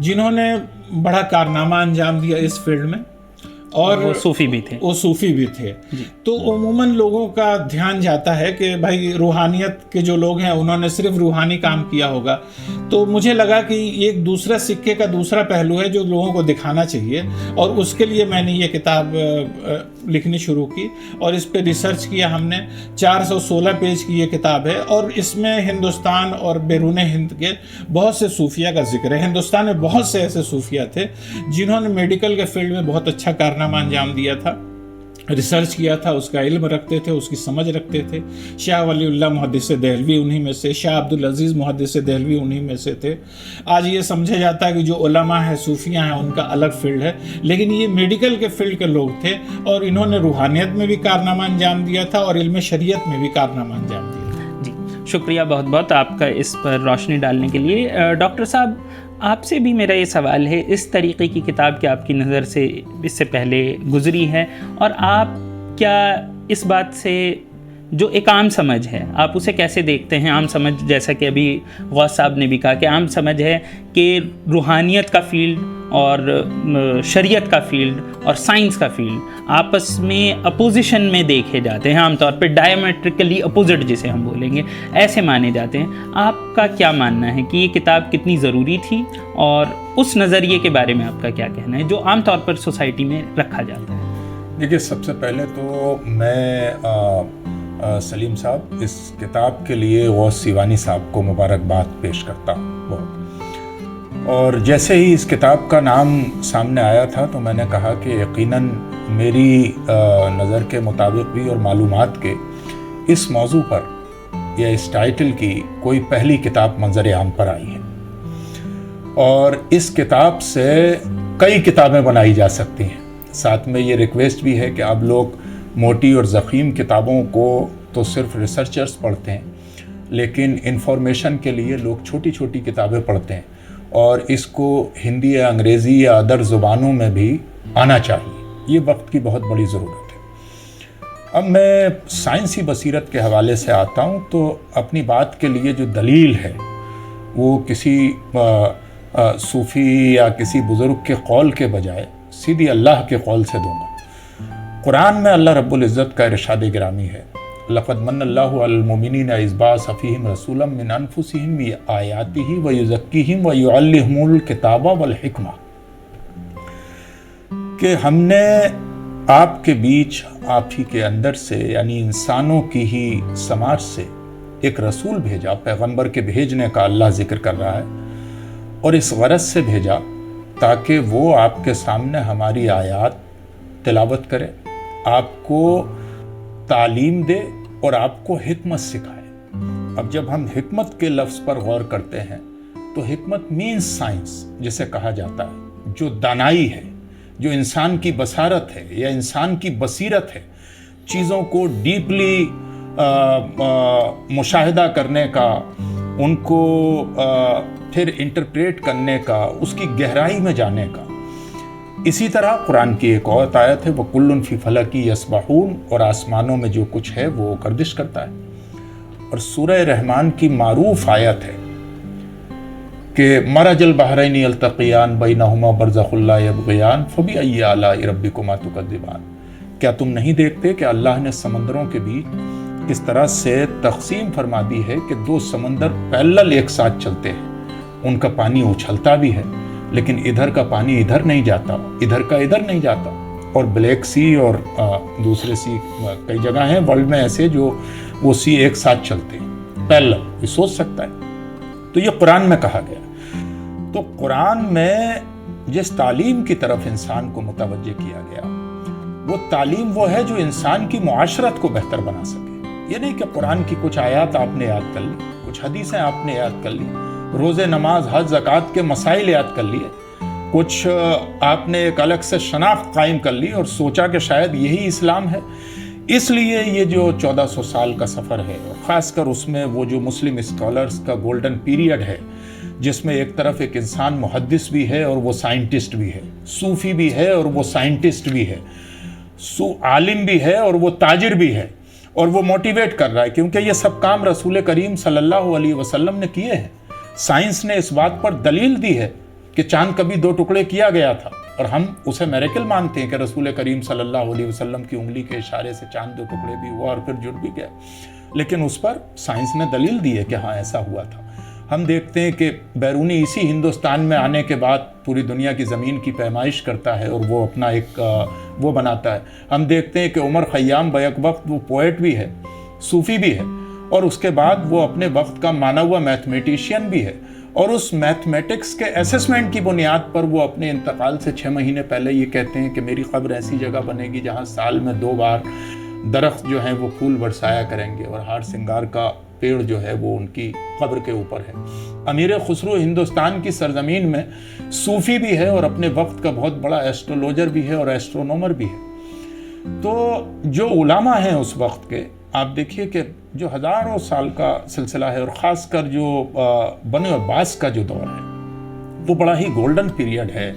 جنہوں نے بڑا کارنامہ انجام دیا اس فیلڈ میں، اور وہ صوفی بھی تھے تو عموماً لوگوں کا دھیان جاتا ہے کہ بھائی روحانیت کے جو لوگ ہیں انہوں نے صرف روحانی کام کیا ہوگا. تو مجھے لگا کہ ایک دوسرا سکے کا دوسرا پہلو ہے جو لوگوں کو دکھانا چاہیے، اور اس کے لیے میں نے یہ کتاب لکھنی شروع کی اور اس پہ ریسرچ کیا ہم نے. 416 پیج کی یہ کتاب ہے، اور اس میں ہندوستان اور بیرون ہند کے بہت سے صوفیہ کا ذکر ہے. ہندوستان میں بہت سے ایسے صوفیہ تھے جنہوں نے میڈیکل کے فیلڈ میں بہت اچھا کارنامہ انجام دیا تھا، ریسرچ کیا تھا، اس کا علم رکھتے تھے، اس کی سمجھ رکھتے تھے. شاہ ولی اللہ محدث دہلوی انہی میں سے، شاہ عبدالعزیز محدث دہلوی انہی میں سے تھے. آج یہ سمجھا جاتا ہے کہ جو علماء ہیں، صوفیہ ہیں، ان کا الگ فیلڈ ہے، لیکن یہ میڈیکل کے فیلڈ کے لوگ تھے، اور انہوں نے روحانیت میں بھی کارنامہ انجام دیا تھا اور علم شریعت میں بھی کارنامہ انجام دیا. جی شکریہ بہت بہت آپ کا اس پر روشنی ڈالنے کے لیے. ڈاکٹر صاحب، آپ سے بھی میرا یہ سوال ہے، اس طریقے کی کتاب کیا آپ کی نظر سے اس سے پہلے گزری ہے، اور آپ کیا اس بات سے جو ایک عام سمجھ ہے آپ اسے کیسے دیکھتے ہیں؟ عام سمجھ جیسا کہ ابھی غوث صاحب نے بھی کہا کہ عام سمجھ ہے کہ روحانیت کا فیلڈ اور شریعت کا فیلڈ اور سائنس کا فیلڈ آپس میں اپوزیشن میں دیکھے جاتے ہیں، عام طور پہ ڈائیمیٹرکلی اپوزٹ جسے ہم بولیں گے ایسے مانے جاتے ہیں. آپ کا کیا ماننا ہے کہ یہ کتاب کتنی ضروری تھی، اور اس نظریے کے بارے میں آپ کا کیا کہنا ہے جو عام طور پر سوسائٹی میں رکھا جاتا ہے؟ دیکھیے، سب سے پہلے تو میں سلیم صاحب اس کتاب کے لیے غوث سیوانی صاحب کو مبارکباد پیش کرتا ہوں بہت. اور جیسے ہی اس کتاب کا نام سامنے آیا تھا تو میں نے کہا کہ یقیناً میری نظر کے مطابق بھی اور معلومات کے اس موضوع پر یا اس ٹائٹل کی کوئی پہلی کتاب منظر عام پر آئی ہے، اور اس کتاب سے کئی کتابیں بنائی جا سکتی ہیں. ساتھ میں یہ ریکویسٹ بھی ہے کہ اب لوگ موٹی اور ضخیم کتابوں کو تو صرف ریسرچرز پڑھتے ہیں، لیکن انفارمیشن کے لیے لوگ چھوٹی چھوٹی کتابیں پڑھتے ہیں، اور اس کو ہندی یا انگریزی یا ادر زبانوں میں بھی آنا چاہیے. یہ وقت کی بہت بڑی ضرورت ہے. اب میں سائنسی بصیرت کے حوالے سے آتا ہوں تو اپنی بات کے لیے جو دلیل ہے وہ کسی صوفی یا کسی بزرگ کے قول کے بجائے سیدھی اللہ کے قول سے دوں گا. قرآن میں اللہ رب العزت کا ارشاد گرامی ہے، لقد من اللہ علی المؤمنین اذ بعث فیہم رسولا من انفسہم بآیاتہ ویزکیہم ویعلمہم الکتاب والحکمہ، کہ ہم نے آپ کے بیچ، آپ ہی کے اندر سے، یعنی انسانوں کی ہی سماج سے ایک رسول بھیجا. پیغمبر کے بھیجنے کا اللہ ذکر کر رہا ہے، اور اس غرض سے بھیجا تاکہ وہ آپ کے سامنے ہماری آیات تلاوت کرے، آپ کو تعلیم دے اور آپ کو حکمت سکھائے. اب جب ہم حکمت کے لفظ پر غور کرتے ہیں تو حکمت مینز سائنس جسے کہا جاتا ہے، جو دانائی ہے، جو انسان کی بصارت ہے یا انسان کی بصیرت ہے، چیزوں کو ڈیپلی مشاہدہ کرنے کا، ان کو پھر انٹرپریٹ کرنے کا، اس کی گہرائی میں جانے کا. اسی طرح قرآن کی ایک اور آیت ہے، وَكُلٌّ فِي فَلَكٍ يَسْبَحُونَ، اور آسمانوں میں جو کچھ ہے وہ گردش کرتا ہے. اور سورہ رحمان کی معروف آیت ہے کہ مَرَجَ الْبَحْرَيْنِ يَلْتَقِيَانِ بَيْنَهُمَا بَرْزَخٌ لَا يَبْغِيَانِ فَبِأَيِّ آلَاءِ رَبِّكُمَا تُكَذِّبَانِ. کیا تم نہیں دیکھتے کہ اللہ نے سمندروں کے بیچ کس طرح سے تقسیم فرما دی ہے کہ دو سمندر پیرلل ایک ساتھ چلتے ہیں، ان کا پانی اچھلتا بھی ہے لیکن ادھر کا پانی ادھر نہیں جاتا، ادھر کا ادھر نہیں جاتا. اور بلیک سی اور دوسرے سی کئی جگہ ہیں ورلڈ میں ایسے جو وہ سی ایک ساتھ چلتے ہیں پیرلل. یہ سوچ سکتا ہے. تو یہ قرآن میں کہا گیا. تو قرآن میں جس تعلیم کی طرف انسان کو متوجہ کیا گیا وہ تعلیم وہ ہے جو انسان کی معاشرت کو بہتر بنا سکے. یہ نہیں کہ قرآن کی کچھ آیات آپ نے یاد کر لی، کچھ حدیثیں آپ نے یاد کر لی، روزے، نماز، حج، زکوٰۃ کے مسائل یاد کر لیے، کچھ آپ نے ایک الگ سے شناخت قائم کر لی اور سوچا کہ شاید یہی اسلام ہے. اس لیے یہ جو 1400 سال کا سفر ہے، اور خاص کر اس میں وہ جو مسلم اسکالرز کا گولڈن پیریڈ ہے، جس میں ایک طرف ایک انسان محدث بھی ہے اور وہ سائنٹسٹ بھی ہے، صوفی بھی ہے اور وہ سائنٹسٹ بھی ہے، عالم بھی ہے اور وہ تاجر بھی ہے، اور وہ موٹیویٹ کر رہا ہے، کیونکہ یہ سب کام رسول کریم صلی اللہ علیہ وسلم نے کیے ہیں. سائنس نے اس بات پر دلیل دی ہے کہ چاند کبھی 2 ٹکڑے کیا گیا تھا، اور ہم اسے میریکل مانتے ہیں کہ رسول کریم صلی اللہ علیہ وسلم کی انگلی کے اشارے سے چاند 2 ٹکڑے بھی ہوا اور پھر جڑ بھی گیا، لیکن اس پر سائنس نے دلیل دی ہے کہ ہاں ایسا ہوا تھا۔ ہم دیکھتے ہیں کہ بیرونی اسی ہندوستان میں آنے کے بعد پوری دنیا کی زمین کی پیمائش کرتا ہے اور وہ اپنا ایک وہ بناتا ہے۔ ہم دیکھتے ہیں کہ عمر خیام بیک وقت وہ پوئٹ بھی ہے، صوفی بھی ہے، اور اس کے بعد وہ اپنے وقت کا مانا ہوا میتھمیٹیشین بھی ہے، اور اس میتھمیٹکس کے اسیسمنٹ کی بنیاد پر وہ اپنے انتقال سے 6 مہینے پہلے یہ کہتے ہیں کہ میری قبر ایسی جگہ بنے گی جہاں سال میں 2 بار درخت جو ہیں وہ پھول برسایا کریں گے، اور ہار سنگار کا پیڑ جو ہے وہ ان کی قبر کے اوپر ہے۔ امیر خسرو ہندوستان کی سرزمین میں صوفی بھی ہے اور اپنے وقت کا بہت بڑا ایسٹرولوجر بھی ہے اور ایسٹرونومر بھی ہے۔ تو جو علماء ہیں اس وقت کے، آپ دیکھیے کہ جو ہزاروں سال کا سلسلہ ہے، اور خاص کر جو بنو عباس کا جو دور ہے وہ بڑا ہی گولڈن پیریڈ ہے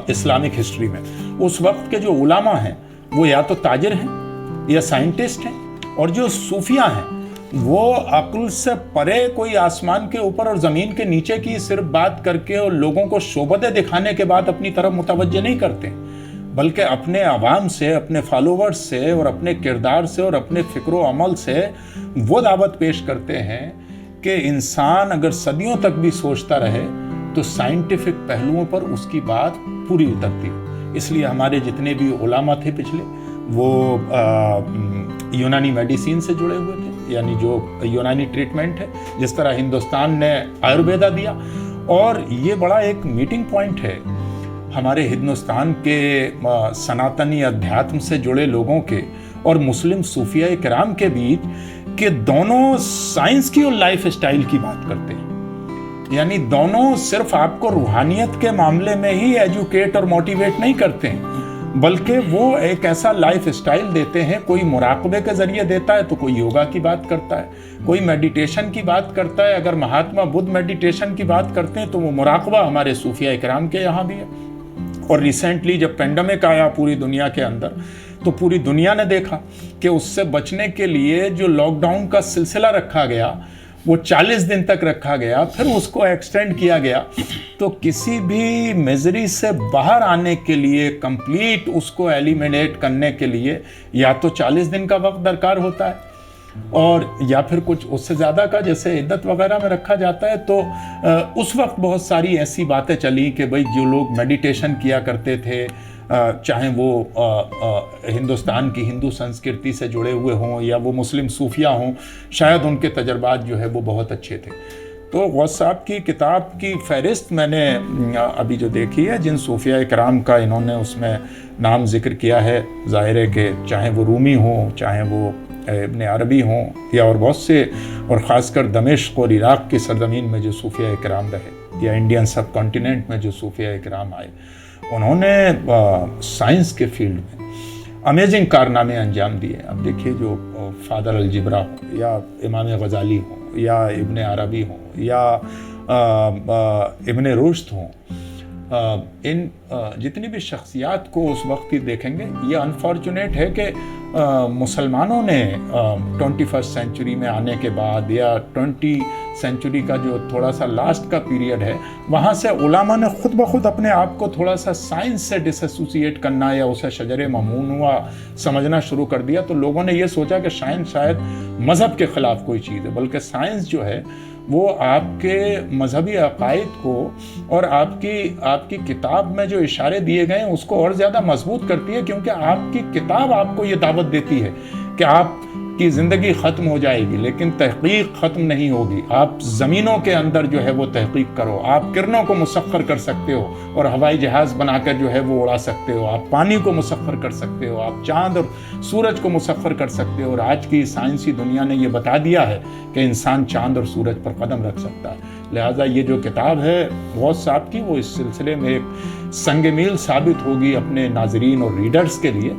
اسلامک ہسٹری میں۔ اس وقت کے جو علماء ہیں وہ یا تو تاجر ہیں یا سائنٹسٹ ہیں، اور جو صوفیاء ہیں وہ عقل سے پرے کوئی آسمان کے اوپر اور زمین کے نیچے کی صرف بات کر کے اور لوگوں کو شعبدیں دکھانے کے بعد اپنی طرف متوجہ نہیں کرتے، بلکہ اپنے عوام سے، اپنے فالوورز سے اور اپنے کردار سے اور اپنے فکر و عمل سے وہ دعوت پیش کرتے ہیں کہ انسان اگر صدیوں تک بھی سوچتا رہے تو سائنٹیفک پہلوؤں پر اس کی بات پوری اترتی ہے۔ اس لیے ہمارے جتنے بھی علماء تھے پچھلے، وہ یونانی میڈیسین سے جڑے ہوئے تھے، یعنی جو یونانی ٹریٹمنٹ ہے، جس طرح ہندوستان نے آیورویدا دیا، اور یہ بڑا ایک میٹنگ پوائنٹ ہے ہمارے ہندوستان کے سناتنی ادھیاتم سے جڑے لوگوں کے اور مسلم صوفیاء کرام کے بیچ، کہ دونوں سائنس کی اور لائف اسٹائل کی بات کرتے ہیں، یعنی دونوں صرف آپ کو روحانیت کے معاملے میں ہی ایجوکیٹ اور موٹیویٹ نہیں کرتے ہیں، بلکہ وہ ایک ایسا لائف اسٹائل دیتے ہیں۔ کوئی مراقبے کے ذریعے دیتا ہے تو کوئی یوگا کی بات کرتا ہے، کوئی میڈیٹیشن کی بات کرتا ہے۔ اگر مہاتما بدھ میڈیٹیشن کی بات کرتے ہیں تو وہ مراقبہ ہمارے صوفیاء کرام کے یہاں بھی ہے۔ اور ریسنٹلی جب پینڈیمک آیا پوری دنیا کے اندر، تو پوری دنیا نے دیکھا کہ اس سے بچنے کے لیے جو لاک ڈاؤن کا سلسلہ رکھا گیا وہ 40 دن تک رکھا گیا، پھر اس کو ایکسٹینڈ کیا گیا۔ تو کسی بھی میزری سے باہر آنے کے لیے، کمپلیٹ اس کو ایلیمینیٹ کرنے کے لیے، یا تو 40 دن کا وقت درکار ہوتا ہے، اور یا پھر کچھ اس سے زیادہ کا، جیسے عدت وغیرہ میں رکھا جاتا ہے۔ تو اس وقت بہت ساری ایسی باتیں چلی کہ بھئی جو لوگ میڈیٹیشن کیا کرتے تھے، چاہے وہ ہندوستان کی ہندو سنسکرتی سے جڑے ہوئے ہوں یا وہ مسلم صوفیاء ہوں، شاید ان کے تجربات جو ہے وہ بہت اچھے تھے۔ تو غوث صاحب کی کتاب کی فہرست میں نے ابھی جو دیکھی ہے، جن صوفیاء کرام کا انہوں نے اس میں نام ذکر کیا ہے، ظاہر ہے کہ چاہے وہ رومی ہوں، چاہے وہ ابن عربی ہوں، یا اور بہت سے، اور خاص کر دمشق اور عراق کی سرزمین میں جو صوفیاء کرام رہے، یا انڈین سب کانٹیننٹ میں جو صوفیاء کرام آئے، انہوں نے سائنس کے فیلڈ میں امیزنگ کارنامے انجام دیے۔ اب دیکھیے جو فادر الجبرا ہوں، یا امام غزالی ہوں، یا ابن عربی ہوں، یا ابن رشد ہوں، ان جتنی بھی شخصیات کو اس وقت کی دیکھیں گے، یہ انفارچونیٹ ہے کہ مسلمانوں نے 21 سینچری میں آنے کے بعد، یا 20 سینچری کا جو تھوڑا سا لاسٹ کا پیریڈ ہے، وہاں سے علماء نے خود بخود اپنے آپ کو تھوڑا سا سائنس سے ڈس ایسوسیٹ کرنا یا اسے شجر ممنوع سمجھنا شروع کر دیا۔ تو لوگوں نے یہ سوچا کہ شاید مذہب کے خلاف کوئی چیز ہے، بلکہ سائنس جو ہے وہ آپ کے مذہبی عقائد کو اور آپ کی کتاب میں جو اشارے دیے گئے ہیں اس کو اور زیادہ مضبوط کرتی ہے، کیونکہ آپ کی کتاب آپ کو یہ دعوت دیتی ہے کہ آپ کی زندگی ختم ہو جائے گی لیکن تحقیق ختم نہیں ہوگی۔ آپ زمینوں کے اندر جو ہے وہ تحقیق کرو، آپ کرنوں کو مسخر کر سکتے ہو اور ہوائی جہاز بنا کر جو ہے وہ اڑا سکتے ہو، آپ پانی کو مسخر کر سکتے ہو، آپ چاند اور سورج کو مسخر کر سکتے ہو، اور آج کی سائنسی دنیا نے یہ بتا دیا ہے کہ انسان چاند اور سورج پر قدم رکھ سکتا ہے۔ لہٰذا یہ جو کتاب ہے غوث صاحب کی، وہ اس سلسلے میں ایک سنگ میل ثابت ہوگی اپنے ناظرین اور ریڈرز کے لیے،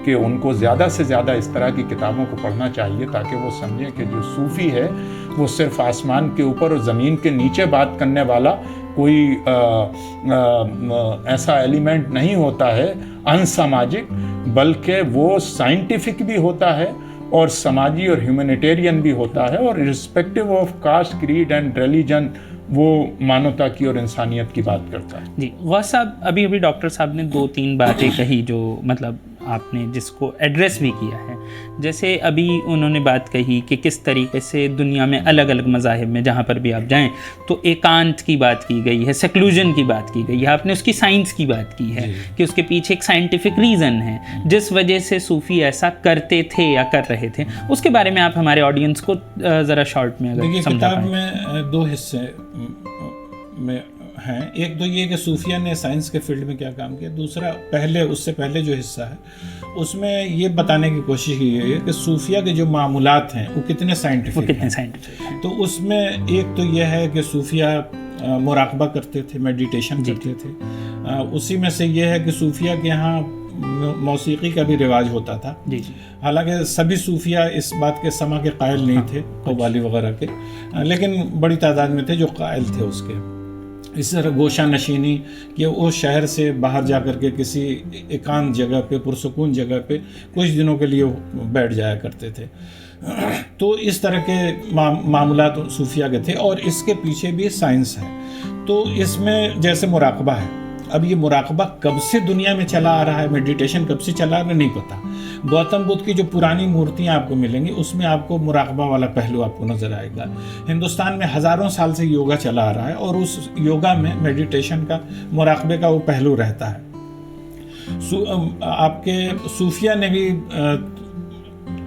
کہ ان کو زیادہ سے زیادہ اس طرح کی کتابوں کو پڑھنا چاہیے، تاکہ وہ سمجھیں کہ جو صوفی ہے وہ صرف آسمان کے اوپر اور زمین کے نیچے بات کرنے والا کوئی ایسا ایلیمنٹ نہیں ہوتا ہے ان سماجک، بلکہ وہ سائنٹیفک بھی ہوتا ہے اور سماجی اور ہیومینیٹیرین بھی ہوتا ہے، اور respective of caste, creed and religion وہ مانوتا کی اور انسانیت کی بات کرتا ہے۔ جی غوث صاحب، ابھی ڈاکٹر صاحب نے 2-3 باتیں کہی جو مطلب آپ نے جس کو ایڈریس بھی کیا ہے، جیسے ابھی انہوں نے بات کہی کہ کس طریقے سے دنیا میں الگ الگ مذاہب میں جہاں پر بھی آپ جائیں تو ایکانت کی بات کی گئی ہے، سیکلوژن کی بات کی گئی ہے، آپ نے اس کی سائنس کی بات کی ہے کہ اس کے پیچھے ایک سائنٹیفک ریزن ہے جس وجہ سے صوفی ایسا کرتے تھے یا کر رہے تھے۔ اس کے بارے میں آپ ہمارے آڈینس کو ذرا شارٹ میں اگر سمجھا پائیں۔ کتاب میں 2 حصے میں ہیں، ایک تو یہ کہ صوفیہ نے سائنس کے فیلڈ میں کیا کام کیا، دوسرا اس سے پہلے جو حصہ ہے اس میں یہ بتانے کی کوشش کی گئی ہے کہ صوفیہ کے جو معمولات ہیں وہ کتنے سائنٹیفک ہیں۔ تو اس میں ایک تو یہ ہے کہ صوفیہ مراقبہ کرتے تھے، میڈیٹیشن کرتے تھے۔ اسی میں سے یہ ہے کہ صوفیہ کے یہاں موسیقی کا بھی رواج ہوتا تھا، حالانکہ سبھی صوفیہ اس بات کے سما کے قائل نہیں تھے، قوالی وغیرہ کے، لیکن بڑی تعداد میں تھے جو قائل تھے اس کے۔ اسی طرح گوشہ نشینی کہ وہ شہر سے باہر جا کر کے کسی ایکانت جگہ پہ، پرسکون جگہ پہ کچھ دنوں کے لیے بیٹھ جایا کرتے تھے۔ تو اس طرح کے معاملات صوفیہ کے تھے، اور اس کے پیچھے بھی سائنس ہے۔ تو اس میں جیسے مراقبہ ہے، اب یہ مراقبہ کب سے دنیا میں چلا آ رہا ہے، میڈیٹیشن کب سے چلا آ رہا ہے نہیں پتہ۔ گوتم بدھ کی جو پرانی مورتیاں آپ کو ملیں گی اس میں آپ کو مراقبہ والا پہلو آپ کو نظر آئے گا۔ ہندوستان میں ہزاروں سال سے یوگا چلا آ رہا ہے، اور اس یوگا میں میڈیٹیشن کا، مراقبے کا وہ پہلو رہتا ہے۔ آپ کے صوفیہ نے بھی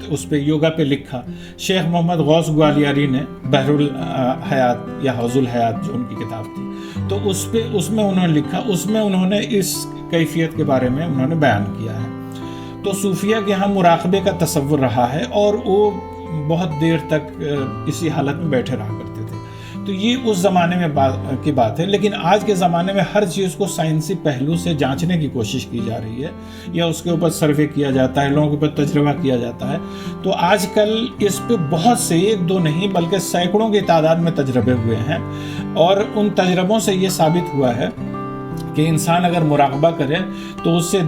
اس پہ یوگا پہ لکھا۔ شیخ محمد غوث گوالیاری نے بحر الحیات یا حوض الحیات جو ان کی کتاب تھی، تو اس میں انہوں نے لکھا، اس میں انہوں نے اس کیفیت کے بارے میں انہوں نے بیان کیا ہے۔ تو صوفیہ کے ہاں مراقبے کا تصور رہا ہے، اور وہ بہت دیر تک اسی حالت میں بیٹھے رہا کرتے تھے۔ تو یہ اس زمانے میں کی بات ہے، لیکن آج کے زمانے میں ہر چیز کو سائنسی پہلو سے جانچنے کی کوشش کی جا رہی ہے، یا اس کے اوپر سروے کیا جاتا ہے، لوگوں کے اوپر تجربہ کیا جاتا ہے۔ تو آج کل اس پہ بہت سے، 1-2 نہیں بلکہ سینکڑوں کی تعداد میں تجربے ہوئے ہیں، اور ان تجربوں سے یہ ثابت ہوا ہے کہ انسان اگر مراقبہ کرے تو اس سے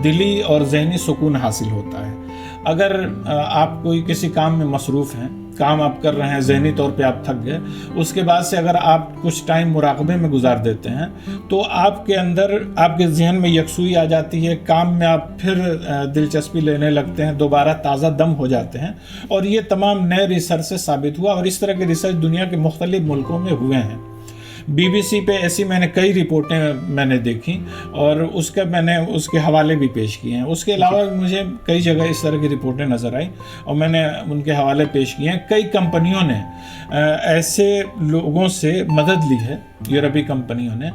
دلی اور ذہنی سکون حاصل ہوتا ہے۔ اگر آپ کوئی کسی کام میں مصروف ہیں، کام آپ کر رہے ہیں، ذہنی طور پہ آپ تھک گئے، اس کے بعد سے اگر آپ کچھ ٹائم مراقبے میں گزار دیتے ہیں تو آپ کے اندر، آپ کے ذہن میں یکسوئی آ جاتی ہے، کام میں آپ پھر دلچسپی لینے لگتے ہیں، دوبارہ تازہ دم ہو جاتے ہیں۔ اور یہ تمام نئے ریسرچ سے ثابت ہوا، اور اس طرح کے ریسرچ دنیا کے مختلف ملکوں میں ہوئے ہیں۔ BBC پہ ایسی میں نے کئی رپورٹیں میں نے دیکھی، اور اس کے حوالے بھی پیش کیے ہیں۔ اس کے علاوہ مجھے کئی جگہ اس طرح کی رپورٹیں نظر آئیں، اور میں نے ان کے حوالے پیش کیے ہیں۔ کئی کمپنیوں نے ایسے لوگوں سے مدد لی ہے، یورپی کمپنیوں نے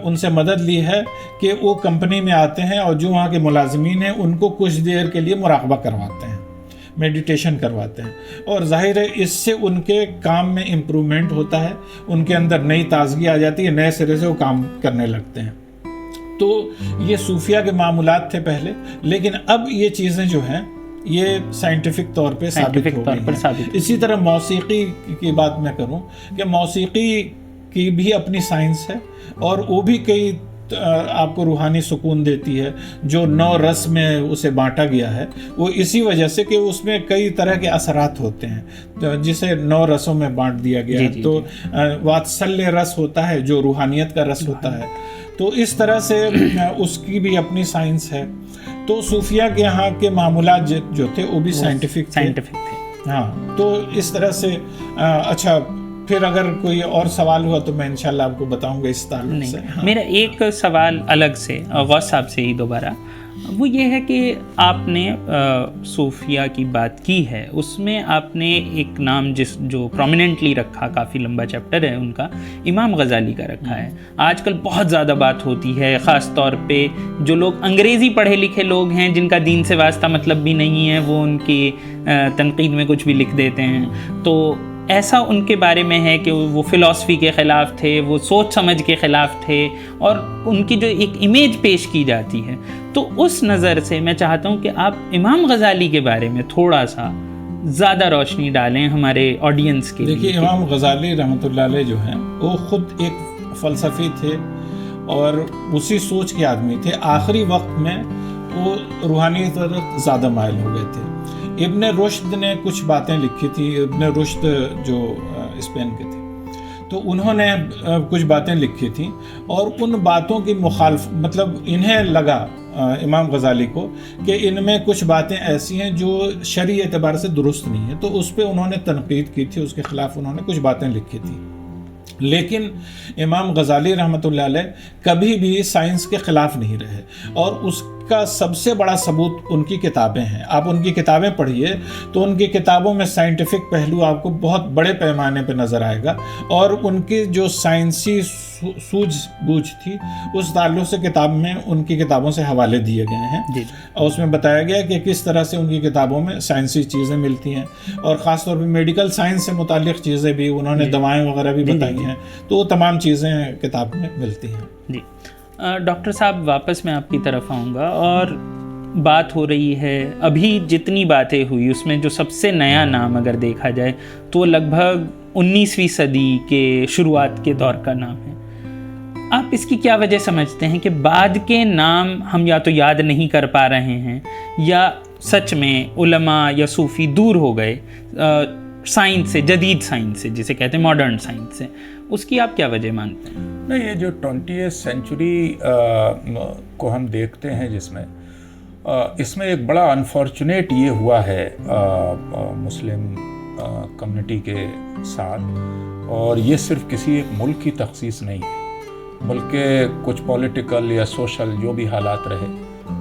ان سے مدد لی ہے کہ وہ کمپنی میں آتے ہیں، اور جو وہاں کے ملازمین ہیں ان کو کچھ دیر کے لیے مراقبہ کرواتے ہیں، میڈیٹیشن کرواتے ہیں، اور ظاہر ہے اس سے ان کے کام میں امپرومنٹ ہوتا ہے، ان کے اندر نئی تازگی آ جاتی ہے، نئے سرے سے وہ کام کرنے لگتے ہیں۔ تو یہ صوفیہ کے معمولات تھے پہلے، لیکن اب یہ چیزیں جو ہیں یہ سائنٹیفک طور پہ ثابت ہو گئی ہیں۔ اسی طرح موسیقی کی بات میں کروں کہ موسیقی کی بھی اپنی سائنس ہے، اور وہ بھی کئی آپ کو روحانی سکون دیتی ہے۔ جو 9 رس میں اسے بانٹا گیا ہے وہ اسی وجہ سے کہ اس میں کئی طرح کے اثرات ہوتے ہیں، جسے 9 رسوں میں بانٹ دیا گیا ہے۔ تو واتسلیہ رس ہوتا ہے جو روحانیت کا رس ہوتا ہے، تو اس طرح سے اس کی بھی اپنی سائنس ہے۔ تو صوفیہ کے یہاں کے معمولات جو تھے وہ بھی سائنٹیفک تھے۔ ہاں، تو اس طرح سے اچھا، پھر اگر کوئی اور سوال ہوا تو میں انشاءاللہ آپ کو بتاؤں گا اس تعلق سے۔ میرا ایک سوال الگ سے غوث صاحب سے ہی دوبارہ، وہ یہ ہے کہ آپ نے صوفیہ کی بات کی ہے، اس میں آپ نے ایک نام جو پرومیننٹلی رکھا، کافی لمبا چیپٹر ہے ان کا، امام غزالی کا رکھا ہے۔ آج کل بہت زیادہ بات ہوتی ہے، خاص طور پہ جو لوگ انگریزی پڑھے لکھے لوگ ہیں، جن کا دین سے واسطہ مطلب بھی نہیں ہے، وہ ان کی تنقید میں کچھ بھی لکھ دیتے ہیں۔ تو ایسا ان کے بارے میں ہے کہ وہ فلسفی کے خلاف تھے، وہ سوچ سمجھ کے خلاف تھے، اور ان کی جو ایک امیج پیش کی جاتی ہے، تو اس نظر سے میں چاہتا ہوں کہ آپ امام غزالی کے بارے میں تھوڑا سا زیادہ روشنی ڈالیں ہمارے آڈینس کے لیے۔ دیکھیے، امام غزالی رحمۃ اللہ علیہ جو ہیں وہ خود ایک فلسفی تھے، اور اسی سوچ کے آدمی تھے۔ آخری وقت میں وہ روحانی طرف زیادہ مائل ہو گئے تھے۔ ابن رشد نے کچھ باتیں لکھی تھی، ابن رشد جو اسپین کے تھے، تو انہوں نے کچھ باتیں لکھی تھیں، اور ان باتوں کی مطلب انہیں لگا امام غزالی کو کہ ان میں کچھ باتیں ایسی ہیں جو شرعی اعتبار سے درست نہیں ہیں، تو اس پہ انہوں نے تنقید کی تھی، اس کے خلاف انہوں نے کچھ باتیں لکھی تھیں. لیکن امام غزالی رحمۃ اللہ علیہ کبھی بھی سائنس کے خلاف نہیں رہے، اور اس کا سب سے بڑا ثبوت ان کی کتابیں ہیں. آپ ان کی کتابیں پڑھیے تو ان کی کتابوں میں سائنٹیفک پہلو آپ کو بہت بڑے پیمانے پہ نظر آئے گا، اور ان کی جو سائنسی سوجھ بوجھ تھی اس تعلق سے کتاب میں ان کی کتابوں سے حوالے دیے گئے ہیں، اور اس میں بتایا گیا کہ کس طرح سے ان کی کتابوں میں سائنسی چیزیں ملتی ہیں، اور خاص طور پہ میڈیکل سائنس سے متعلق چیزیں بھی انہوں نے دوائیں وغیرہ بھی بتائی ہیں، تو وہ تمام چیزیں کتاب میں ملتی ہیں. جی ڈاکٹر صاحب، واپس میں آپ کی طرف آؤں گا، اور بات ہو رہی ہے ابھی جتنی باتیں ہوئی اس میں جو سب سے نیا نام اگر دیکھا جائے تو لگ بھگ 19ویں صدی کے شروعات کے دور کا نام ہے. آپ اس کی کیا وجہ سمجھتے ہیں کہ بعد کے نام ہم یا تو یاد نہیں کر پا رہے ہیں، یا سچ میں علماء یا صوفی دور ہو گئے سائنس سے، جدید سائنس سے جسے کہتے ہیں ماڈرن سائنس سے؟ اس کی آپ کیا وجہ مانتے ہیں؟ نہیں، یہ جو 20th سینچری کو ہم دیکھتے ہیں جس میں اس میں ایک بڑا انفارچونیٹ یہ ہوا ہے مسلم کمیونٹی کے ساتھ، اور یہ صرف کسی ایک ملک کی تخصیص نہیں ہے بلکہ کچھ پولیٹیکل یا سوشل جو بھی حالات رہے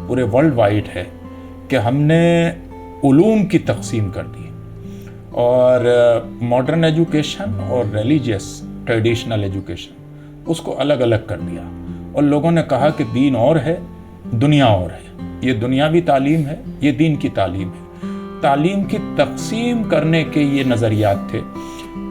پورے ورلڈ وائڈ ہے کہ ہم نے علوم کی تقسیم کر دی، اور ماڈرن ایجوکیشن اور ریلیجیس ٹریڈیشنل ایجوکیشن اس کو الگ الگ کر دیا، اور لوگوں نے کہا کہ دین اور ہے، دنیا اور ہے. یہ دنیاوی تعلیم ہے، یہ دین کی تعلیم ہے. تعلیم کی تقسیم کرنے کے یہ نظریات تھے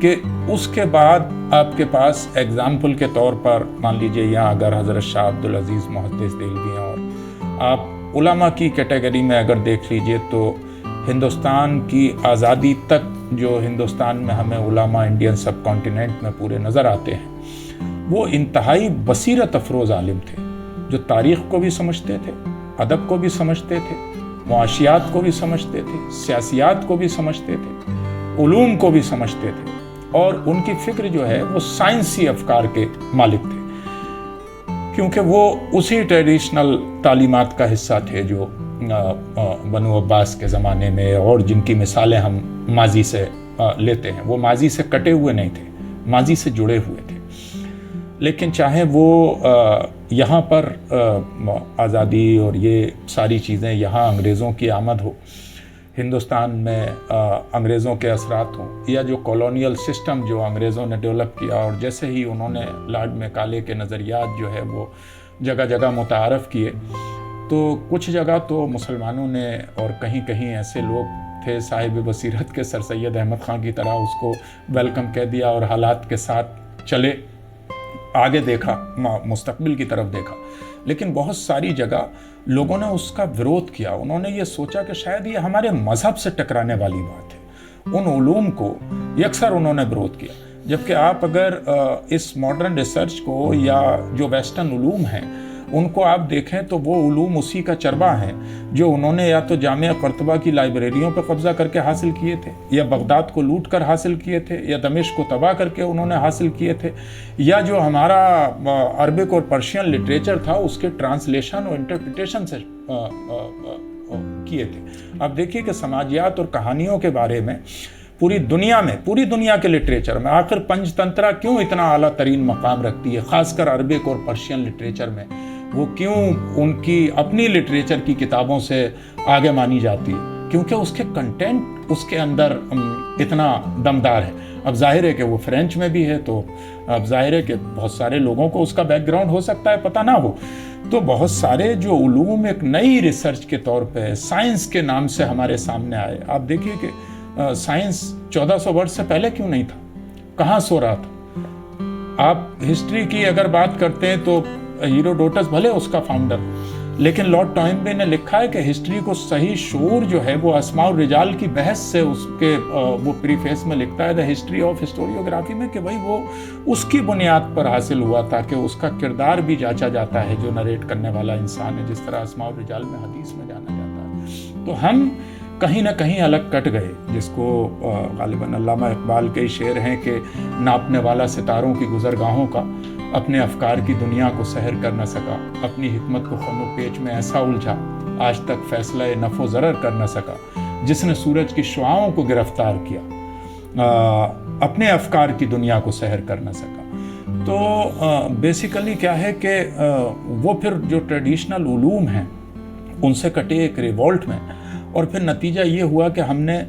کہ اس کے بعد آپ کے پاس ایگزامپل کے طور پر مان لیجئے یہاں اگر حضرت شاہ عبدالعزیز محدث دہلوی ہیں، اور آپ علماء کی کیٹیگری میں اگر دیکھ لیجئے تو ہندوستان کی آزادی تک جو ہندوستان میں ہمیں علماء انڈین سب کانٹیننٹ میں پورے نظر آتے ہیں، وہ انتہائی بصیرت افروز عالم تھے، جو تاریخ کو بھی سمجھتے تھے، ادب کو بھی سمجھتے تھے، معاشیات کو بھی سمجھتے تھے، سیاسیات کو بھی سمجھتے تھے، علوم کو بھی سمجھتے تھے، اور ان کی فکر جو ہے وہ سائنسی افکار کے مالک تھے، کیونکہ وہ اسی ٹریڈیشنل تعلیمات کا حصہ تھے جو بنو عباس کے زمانے میں، اور جن کی مثالیں ہم ماضی سے لیتے ہیں، وہ ماضی سے کٹے ہوئے نہیں تھے، ماضی سے جڑے ہوئے تھے. لیکن چاہے وہ یہاں پر آزادی اور یہ ساری چیزیں، یہاں انگریزوں کی آمد ہو، ہندوستان میں انگریزوں کے اثرات ہوں، یا جو کالونیل سسٹم جو انگریزوں نے ڈیولپ کیا، اور جیسے ہی انہوں نے لارڈ میکالے کے نظریات جو ہے وہ جگہ جگہ متعارف کیے، تو کچھ جگہ تو مسلمانوں نے، اور کہیں کہیں ایسے لوگ تھے صاحب بصیرت کے سر سید احمد خان کی طرح، اس کو ویلکم کہہ دیا اور حالات کے ساتھ چلے، آگے دیکھا، مستقبل کی طرف دیکھا. لیکن بہت ساری جگہ لوگوں نے اس کا وروਧ کیا. انہوں نے یہ سوچا کہ شاید یہ ہمارے مذہب سے ٹکرانے والی بات ہے. ان علوم کو یکسر انہوں نے وروਧ کیا. جبکہ آپ اگر اس ماڈرن ریسرچ کو یا جو ویسٹرن علوم ہیں ان کو آپ دیکھیں تو وہ علوم اسی کا چربہ ہیں جو انہوں نے یا تو جامعہ قرطبہ کی لائبریریوں پر قبضہ کر کے حاصل کیے تھے، یا بغداد کو لوٹ کر حاصل کیے تھے، یا دمشق کو تباہ کر کے انہوں نے حاصل کیے تھے، یا جو ہمارا عربک اور پرشین لٹریچر تھا اس کے ٹرانسلیشن اور انٹرپریٹیشن سے کیے تھے. آپ دیکھیے کہ سماجیات اور کہانیوں کے بارے میں پوری دنیا کے لٹریچر میں آخر پنچ تنترا کیوں اتنا اعلیٰ ترین مقام رکھتی ہے، خاص کر عربک اور پرشین لٹریچر میں؟ وہ کیوں ان کی اپنی لٹریچر کی کتابوں سے آگے مانی جاتی ہے؟ کیونکہ اس کے کنٹینٹ اس کے اندر اتنا دمدار ہے. اب ظاہر ہے کہ وہ فرینچ میں بھی ہے، تو اب ظاہر ہے کہ بہت سارے لوگوں کو اس کا بیک گراؤنڈ ہو سکتا ہے پتہ نہ ہو. تو بہت سارے جو علوم ایک نئی ریسرچ کے طور پہ سائنس کے نام سے ہمارے سامنے آئے. آپ دیکھیے کہ سائنس 1400 برس سے پہلے کیوں نہیں تھا، کہاں سو رہا تھا؟ آپ ہسٹری کی اگر بات کرتے ہیں تو ہیروڈوٹس بھلے اس کا فاؤنڈر، لیکن لارڈ ٹوائنبے نے لکھا ہے کہ ہسٹری کو صحیح شعور جو ہے وہ اسماء الرجال کی بحث سے اس کے وہ پریفیس میں لکھتا ہے دا ہسٹری آف ہسٹوریوگرافی میں، کہ بھائی وہ اس کی بنیاد پر حاصل ہوا تھا کہ اس کا کردار بھی جانچا جاتا ہے جو نریٹ کرنے والا انسان ہے، جس طرح اسماء الرجال میں حدیث میں جانا جاتا ہے. تو ہم کہیں نہ کہیں الگ کٹ گئے، جس کو غالباً علامہ اقبال کے شعر ہیں کہ ناپنے والا ستاروں کی گزرگاہوں کا اپنے افکار کی دنیا کو سحر کر نہ سکا، اپنی حکمت کو خم و پیچ میں ایسا الجھا آج تک فیصلہ نفع و ضرر کر نہ سکا، جس نے سورج کی شعاؤں کو گرفتار کیا اپنے افکار کی دنیا کو سحر کر نہ سکا۔ تو بیسیکلی کیا ہے کہ وہ پھر جو ٹریڈیشنل علوم ہیں ان سے کٹے ایک ریوولٹ میں، اور پھر نتیجہ یہ ہوا کہ ہم نے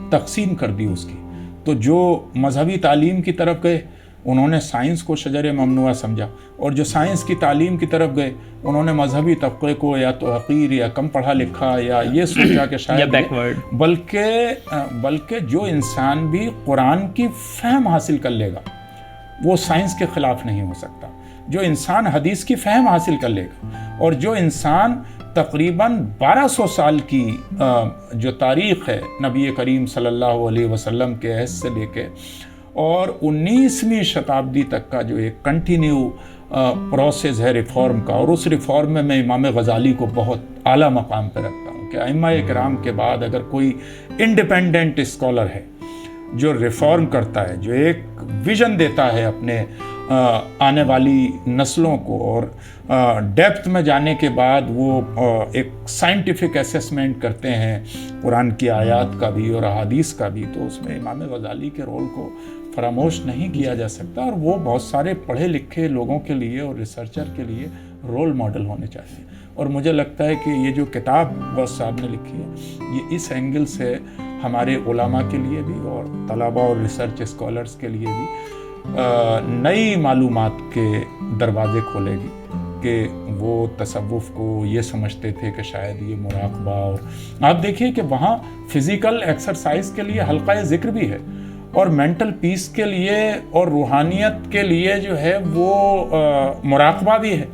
تقسیم کر دی اس کی۔ تو جو مذہبی تعلیم کی طرف گئے انہوں نے سائنس کو شجر ممنوعہ سمجھا، اور جو سائنس کی تعلیم کی طرف گئے انہوں نے مذہبی طبقے کو یا تو حقیر یا کم پڑھا لکھا یا یہ سوچا کہ شاید بلکہ جو انسان بھی قرآن کی فہم حاصل کر لے گا وہ سائنس کے خلاف نہیں ہو سکتا، جو انسان حدیث کی فہم حاصل کر لے گا، اور جو انسان تقریباً 1200 سال کی جو تاریخ ہے نبی کریم صلی اللہ علیہ وسلم کے عہد سے لے کے اور 19ویں شتابدی تک کا جو ایک کنٹینیو پروسیس ہے ریفارم کا، اور اس ریفارم میں میں امام غزالی کو بہت اعلیٰ مقام پہ رکھتا ہوں کہ ائمہ کرام کے بعد اگر کوئی انڈیپینڈنٹ اسکالر ہے جو ریفارم کرتا ہے، جو ایک ویژن دیتا ہے اپنے آنے والی نسلوں کو، اور ڈیپتھ میں جانے کے بعد وہ ایک سائنٹیفک اسیسمنٹ کرتے ہیں قرآن کی آیات کا بھی اور احادیث کا بھی، تو اس میں امام غزالی کے رول کو فراموش نہیں کیا جا سکتا، اور وہ بہت سارے پڑھے لکھے لوگوں کے لیے اور ریسرچر کے لیے رول ماڈل ہونے چاہیے۔ اور مجھے لگتا ہے کہ یہ جو کتاب غوث صاحب نے لکھی ہے یہ اس اینگل سے ہمارے علماء کے لیے بھی اور طلباء اور ریسرچ اسکالرز کے لیے بھی نئی معلومات کے دروازے کھولے گی کہ وہ تصوف کو یہ سمجھتے تھے کہ شاید یہ مراقبہ، اور آپ دیکھیے کہ وہاں فزیکل ایکسرسائز کے لیے حلقہ ذکر بھی ہے، اور مینٹل پیس کے لیے اور روحانیت کے لیے جو ہے وہ مراقبہ بھی ہے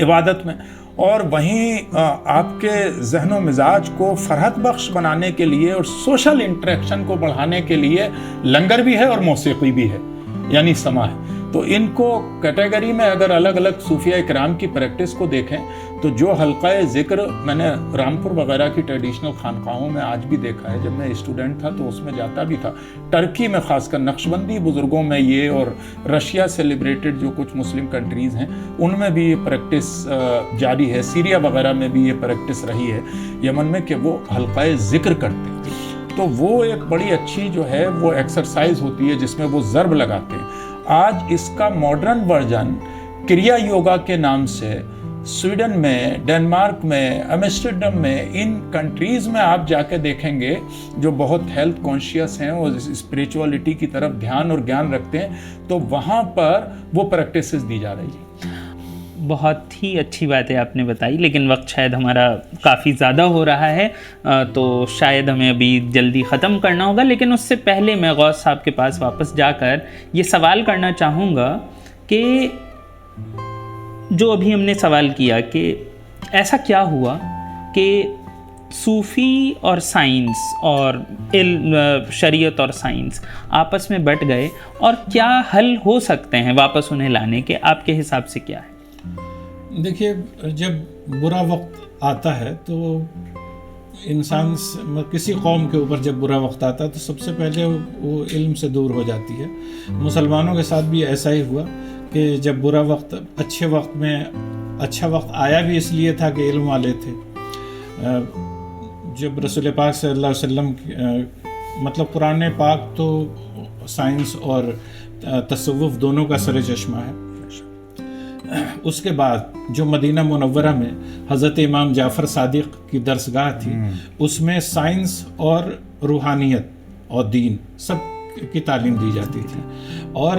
عبادت میں، اور وہیں آپ کے ذہن و مزاج کو فرحت بخش بنانے کے لیے اور سوشل انٹریکشن کو بڑھانے کے لیے لنگر بھی ہے اور موسیقی بھی ہے، یعنی سما ہے۔ تو ان کو کیٹیگری میں اگر الگ الگ صوفیہ کرام کی پریکٹس کو دیکھیں تو جو حلقہ ذکر میں نے رامپور وغیرہ کی ٹریڈیشنل خانقاہوں میں آج بھی دیکھا ہے، جب میں اسٹوڈنٹ تھا تو اس میں جاتا بھی تھا، ٹرکی میں خاص کر نقشبندی بزرگوں میں یہ، اور رشیا سے لبریٹڈ جو کچھ مسلم کنٹریز ہیں ان میں بھی یہ پریکٹس جاری ہے، سیریا وغیرہ میں بھی یہ پریکٹس رہی ہے یمن میں کہ وہ حلقہ ذکر کرتے ہیں، تو وہ ایک بڑی اچھی جو ہے وہ ایکسرسائز ہوتی ہے جس میں وہ ضرب لگاتے ہیں۔ آج اس کا ماڈرن ورژن کریا یوگا کے نام سے سویڈن میں، ڈنمارک میں، ایمسٹرڈم میں، ان کنٹریز میں آپ جا کے دیکھیں گے جو بہت ہیلتھ کانشیس ہیں اور اسپریچولیٹی کی طرف دھیان اور گیان رکھتے ہیں، تو وہاں پر وہ پریکٹسز دی جا رہی ہیں۔ بہت ہی اچھی باتیں آپ نے بتائی، لیکن وقت شاید ہمارا کافی زیادہ ہو رہا ہے، تو شاید ہمیں ابھی جلدی ختم کرنا ہوگا، لیکن اس سے پہلے میں غوث صاحب کے پاس واپس جا کر یہ سوال کرنا چاہوں گا کہ جو ابھی ہم نے سوال کیا کہ ایسا کیا ہوا کہ صوفی اور سائنس اور علم، شریعت اور سائنس آپس میں بٹ گئے، اور کیا حل ہو سکتے ہیں واپس انہیں لانے کے؟ آپ کے حساب سے کیا ہے؟ دیکھیے، جب برا وقت آتا ہے تو انسان کسی قوم کے اوپر جب برا وقت آتا ہے تو سب سے پہلے وہ علم سے دور ہو جاتی ہے۔ مسلمانوں کے ساتھ بھی ایسا ہی ہوا کہ جب برا وقت، اچھے وقت میں اچھا وقت آیا بھی اس لیے تھا کہ علم والے تھے۔ جب رسول پاک صلی اللہ علیہ وسلم، مطلب قرآن پاک تو سائنس اور تصوف دونوں کا سر چشمہ ہے۔ اس کے بعد جو مدینہ منورہ میں حضرت امام جعفر صادق کی درسگاہ تھی، اس میں سائنس اور روحانیت اور دین سب کی تعلیم دی جاتی تھی، اور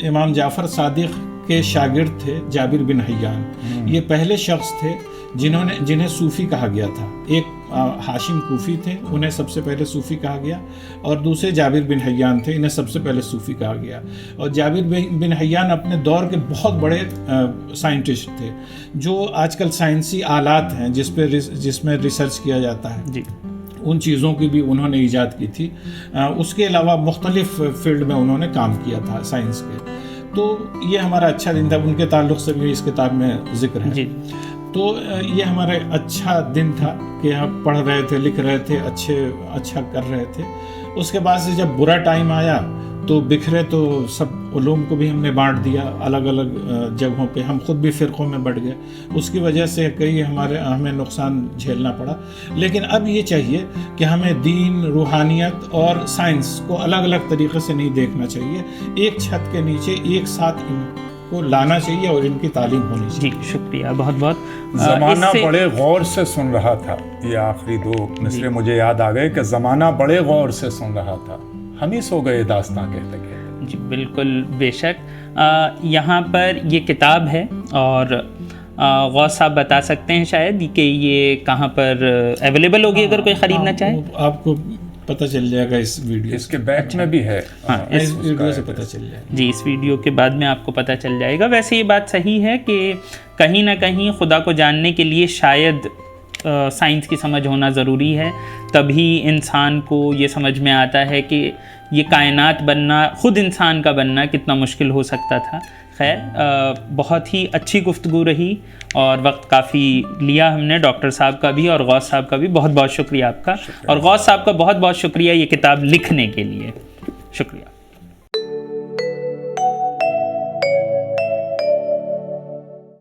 امام جعفر صادق کے شاگرد تھے جابر بن حیان۔ یہ پہلے شخص تھے جنہیں صوفی کہا گیا تھا۔ ایک ہاشم کوفی تھے، انہیں سب سے پہلے صوفی کہا گیا، اور دوسرے جابر بن حیان تھے، انہیں سب سے پہلے صوفی کہا گیا۔ اور جابر بن حیان اپنے دور کے بہت بڑے سائنٹسٹ تھے، جو آج کل سائنسی آلات ہیں جس میں ریسرچ کیا جاتا ہے، جی، ان چیزوں کی بھی انہوں نے ایجاد کی تھی۔ اس کے علاوہ مختلف فیلڈ میں انہوں نے کام کیا تھا سائنس کے۔ تو یہ ہمارا اچھا دن تھا، ان کے تعلق سے بھی اس کتاب میں ذکر ہے۔ جی۔ تو یہ ہمارا اچھا دن تھا کہ ہم پڑھ رہے تھے، لکھ رہے تھے، اچھا کر رہے تھے. اس کے بعد سے جب برا ٹائم آیا تو بکھرے، تو سب علوم کو بھی ہم نے بانٹ دیا الگ الگ جگہوں پہ، ہم خود بھی فرقوں میں بڑھ گئے. اس کی وجہ سے کئی ہمیں نقصان جھیلنا پڑا. لیکن اب یہ چاہیے کہ ہمیں دین، روحانیت اور سائنس کو الگ الگ طریقے سے نہیں دیکھنا چاہیے، ایک چھت کے نیچے ایک ساتھ ان کو لانا چاہیے اور ان کی تعلیم ہونی چاہیے. جی شکریہ بہت بہت. زمانہ بڑے غور سے سن رہا تھا. یہ آخری 2 مصرے مجھے یاد آ گئے کہ زمانہ بڑے غور سے سن رہا تھا، ہم ہی سو گئے داستاں کہتے کہتے. جی بالکل، بے شک. یہاں پر یہ کتاب ہے اور غوث صاحب بتا سکتے ہیں شاید کہ یہ کہاں پر اویلیبل ہوگی اگر کوئی خریدنا چاہے؟ آپ کو پتہ چل جائے گا اس ویڈیو، اس کے بیک میں بھی ہے. اس ویڈیو سے پتہ چل جائے گا. جی اس ویڈیو کے بعد میں آپ کو پتہ چل جائے گا. ویسے یہ بات صحیح ہے کہ کہیں نہ کہیں خدا کو جاننے کے لیے شاید سائنس کی سمجھ ہونا ضروری ہے، تبھی انسان کو یہ سمجھ میں آتا ہے کہ یہ کائنات بننا، خود انسان کا بننا کتنا مشکل ہو سکتا تھا. خیر، بہت ہی اچھی گفتگو رہی اور وقت کافی لیا ہم نے. ڈاکٹر صاحب کا بھی اور غوث صاحب کا بھی بہت بہت شکریہ آپ کا، اور غوث صاحب کا بہت بہت شکریہ یہ کتاب لکھنے کے لیے. شکریہ.